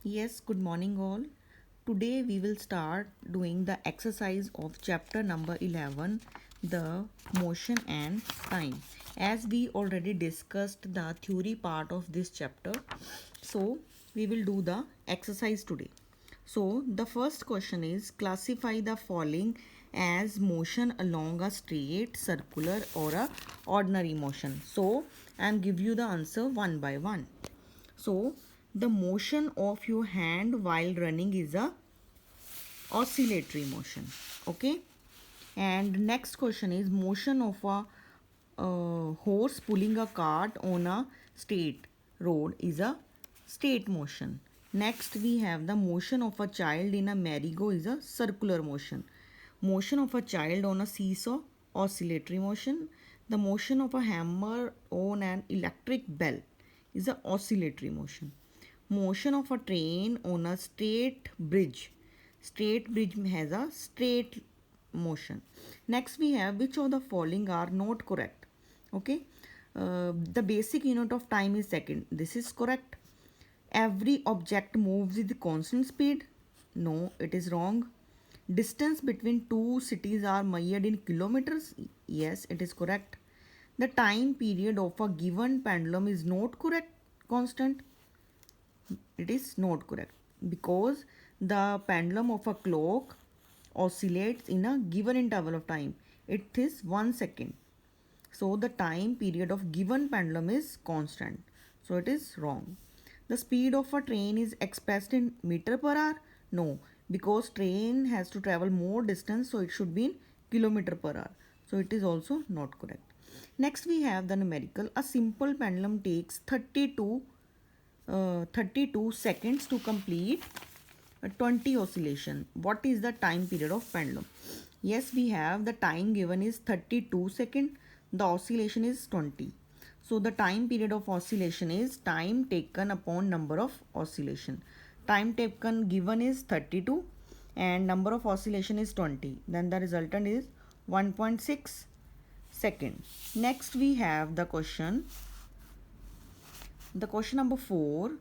Yes, good morning all. Today we will start doing the exercise of chapter number 11, the motion and time. As we already discussed the theory part of this chapter, so we will do the exercise today. So the first question is classify the following as motion along a straight, circular or a ordinary motion. So I am give you the answer one by one. So the motion of your hand while running is a oscillatory motion. Okay. And next question is motion of a horse pulling a cart on a straight road is a straight motion. Next we have the motion of a child in a merry-go is a circular motion. Motion of a child on a seesaw, oscillatory motion. The motion of a hammer on an electric bell is a oscillatory motion. Motion of a train on a straight bridge. Straight bridge has a straight motion. Next we have which of the following are not correct. Okay. The basic unit of time is second. This is correct. Every object moves with constant speed. No, it is wrong. Distance between two cities are measured in kilometers. Yes, it is correct. The time period of a given pendulum is not correct, constant. It is not correct because the pendulum of a clock oscillates in a given interval of time. It is 1 second. So the time period of given pendulum is constant. So it is wrong. The speed of a train is expressed in meter per hour. No, because train has to travel more distance, so it should be in kilometer per hour. So it is also not correct. Next we have the numerical. A simple pendulum takes 32 seconds to complete a 20 oscillation. What is the time period of pendulum? Yes, we have the time given is 32 second. The oscillation is 20. So the time period of oscillation is time taken upon number of oscillation. Time taken given is 32 and number of oscillation is 20. Then the resultant is 1.6 second. Next we have the question. The question number 4.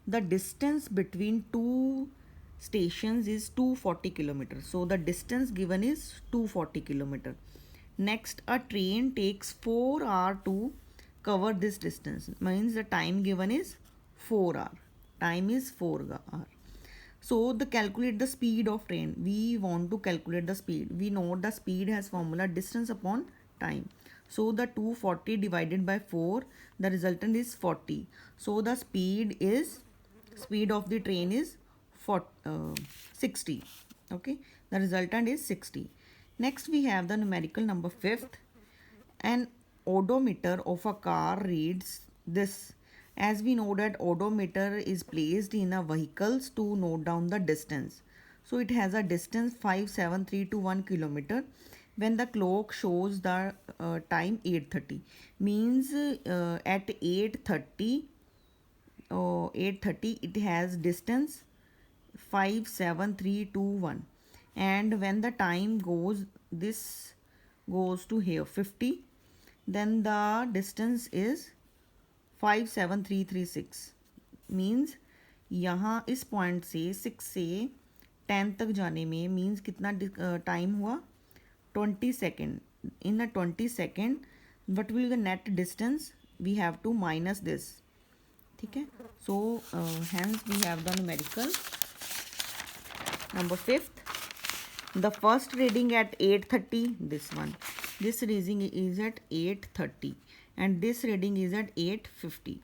The distance between two stations is 240 kilometers. So the distance given is 240 kilometers. Next, a train takes 4 hours to cover this distance. Means the time given is 4 hours. Time is 4 hours. So the calculate the speed of train. We want to calculate the speed. We know the speed has formula distance upon time. So the 240 divided by 4, the resultant is 40. So the speed of the train is 60. Okay, the resultant is 60. Next we have the numerical number 5th. An odometer of a car reads this. As we know that odometer is placed in a vehicles to note down the distance. So it has a distance 5731 kilometer. When the clock shows the time 8:30 means at 8:30 it has distance 57321, and when the time goes this goes to here 50, then the distance is 57336 means यहाँ इस point से 6 से 10 तक जाने में means कितना time हुआ 20 second. In a 20 second what will the net distance we have to minus this. ठीक है. So hence we have the numerical number 5th. The first reading at 8:30, this one. This reading is at 8:30 and this reading is at 8:50.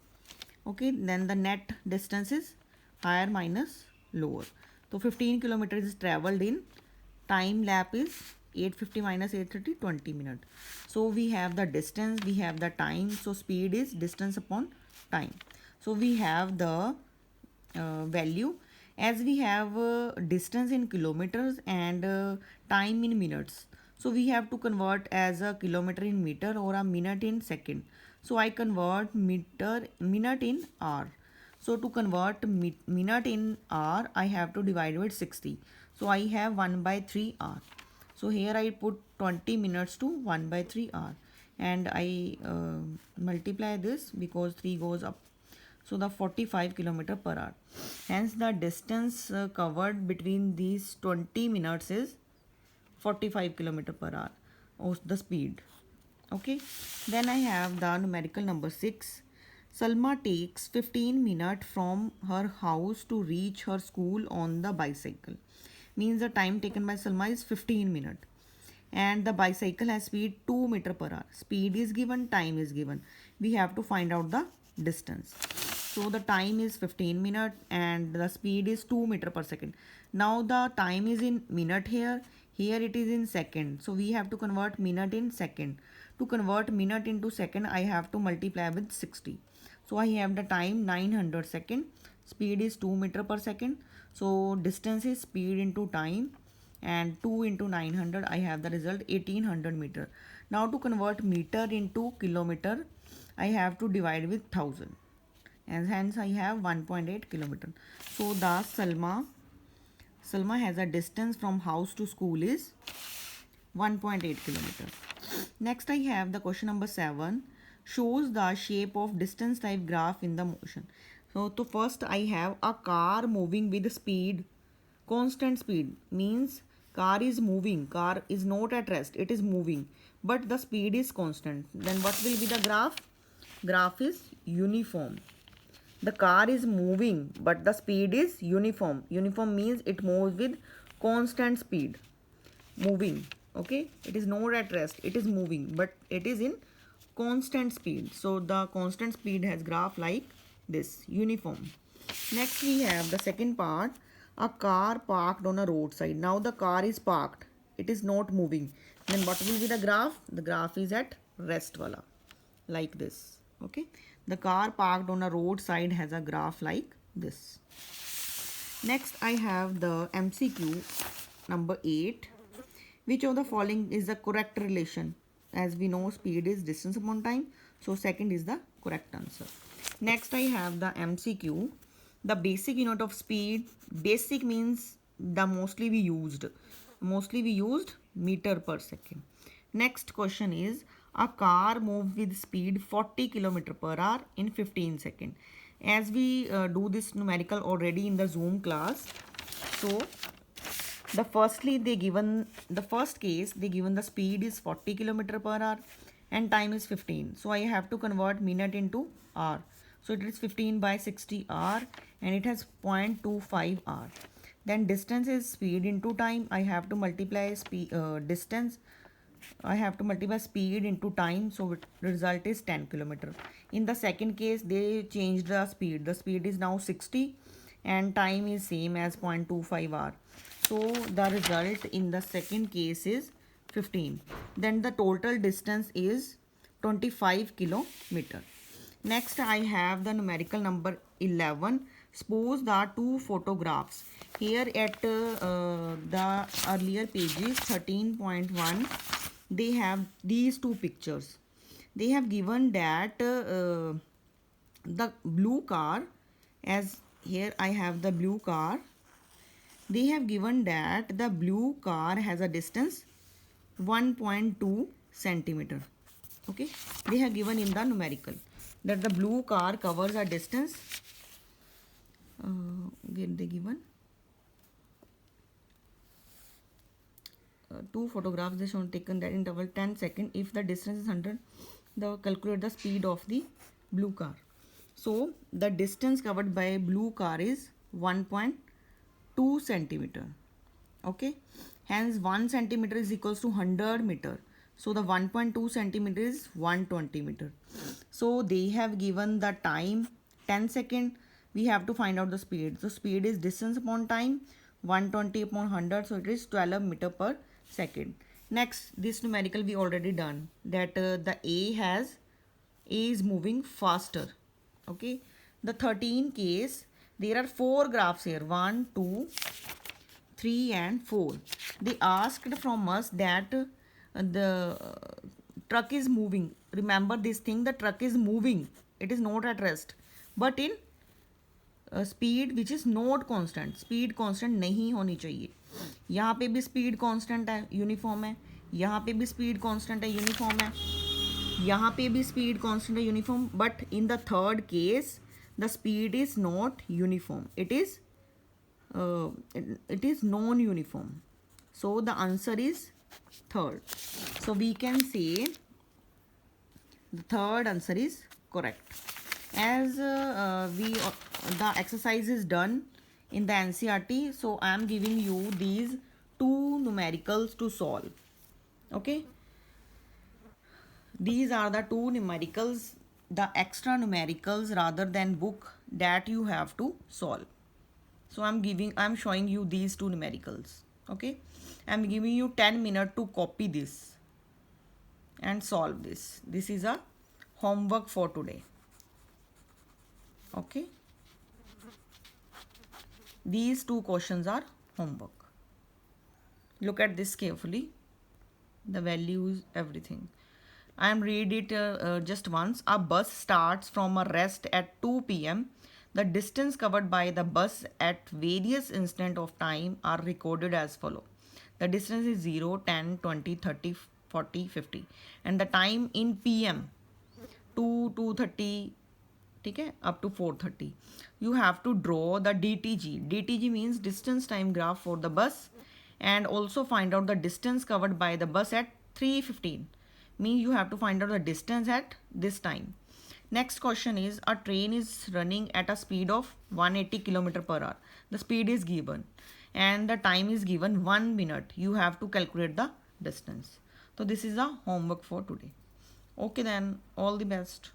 Okay, then the net distance is higher minus lower. So 15 kilometers is traveled in. Time lap is 8:50 minus 8:30, 20 minutes. So we have the distance, we have the time. So speed is distance upon time. So we have the value. As we have distance in kilometers and time in minutes, so we have to convert as a kilometer in meter or a minute in second. So I convert minute in hour. So to convert minute in hour, I have to divide with 60. So I have 1 by 3 hour. So here I put 20 minutes to 1 by 3 hour and I multiply this because 3 goes up. so the 45 kilometer per hour. Hence the distance covered between these 20 minutes is 45 kilometer per hour of the speed. Okay, then I have the numerical number 6. Salma takes 15 minutes from her house to reach her school on the bicycle. Means the time taken by Salma is 15 minutes. And the bicycle has speed 2 meter per hour. Speed is given, time is given. We have to find out the distance. So the time is 15 minutes and the speed is 2 meter per second. Now the time is in minute here. Here it is in second. So we have to convert minute in second. To convert minute into second, I have to multiply with 60. So I have the time 900 second. Speed is 2 meter per second. So distance is speed into time, and 2 into 900, I have the result 1800 meter. Now to convert meter into kilometer, I have to divide with 1000, and hence I have 1.8 kilometer. So the Salma has a distance from house to school is 1.8 kilometer. Next I have the question number 7. Shows the shape of distance type graph in the motion. So to first I have a car moving with speed. Constant speed means car is moving. Car is not at rest. It is moving. But the speed is constant. Then what will be the graph? Graph is uniform. The car is moving but the speed is uniform. Uniform means it moves with constant speed. Moving. Okay. It is not at rest. It is moving but it is in constant speed. So the constant speed has graph like this, uniform. Next we have the second part. A car parked on a roadside. Now the car is parked. It is not moving. Then what will be the graph? The graph is at rest wala. Like this. Okay. The car parked on a roadside has a graph like this. Next I have the MCQ number 8. Which of the following is the correct relation? As we know, speed is distance upon time. So second is the correct answer. Next I have the MCQ. The basic unit of speed. Basic means the mostly we used. Mostly we used meter per second. Next question is, a car moves with speed 40 km per hour in 15 seconds. As we do this numerical already in the Zoom class. So the first case they given the speed is 40 km per hour and time is 15. So I have to convert minute into hour. So it is 15 by 60 hour and it has 0.25 hour. Then distance is speed into time. I have to multiply distance. I have to multiply speed into time. So the result is 10 km. In the second case they changed the speed. The speed is now 60 and time is same as 0.25 hour. So the result in the second case is 15. Then the total distance is 25 kilometer. Next I have the numerical number 11. Suppose the two photographs. Here at the earlier pages 13.1, they have these two pictures. They have given that the blue car, as here I have the blue car. They have given that the blue car has a distance 1.2 centimeter. Okay, they have given in the numerical that the blue car covers a distance. They given two photographs. They shown taken that interval 10 seconds. If the distance is 100, the calculate the speed of the blue car. So the distance covered by blue car is 1.2 centimeter. Okay, hence 1 centimeter is equals to 100 meter. So the 1.2 centimeter is 120 meter. So they have given the time 10 second. We have to find out the speed. So speed is distance upon time, 120 upon 100. So it is 12 meter per second. Next, this numerical we already done, that the A is moving faster. Okay, the 13 case, there are 4 graphs here, 1, 2, 3 and 4. They asked from us that the truck is moving. Remember this thing, the truck is moving. It is not at rest. But in speed which is not constant. Speed constant नहीं होनी चाहिए. यहाँ पे भी speed constant है, uniform है. यहाँ पे भी speed constant है, uniform है. यहाँ पे भी speed constant है, uniform. But in the third case, the speed is not uniform. It is non-uniform. So the answer is third. So we can say the third answer is correct. As the exercise is done in the NCERT, so I am giving you these two numericals to solve. Okay, these are the two numericals, the extra numericals rather than book, that you have to solve. So I'm showing you these two numericals. Okay, I'm giving you 10 minutes to copy this and solve this. This is a homework for today. Okay, these two questions are homework. Look at this carefully, the values, everything. I am read it just once. A bus starts from a rest at 2 p.m. The distance covered by the bus at various instant of time are recorded as follow. The distance is 0, 10, 20, 30, 40, 50. And the time in PM 2, 2:30, okay, up to 4:30. You have to draw the DTG. DTG means distance time graph for the bus, and also find out the distance covered by the bus at 3:15. Means you have to find out the distance at this time. Next question is, a train is running at a speed of 180 km per hour. The speed is given and the time is given 1 minute. You have to calculate the distance. So this is the homework for today. Okay then, all the best.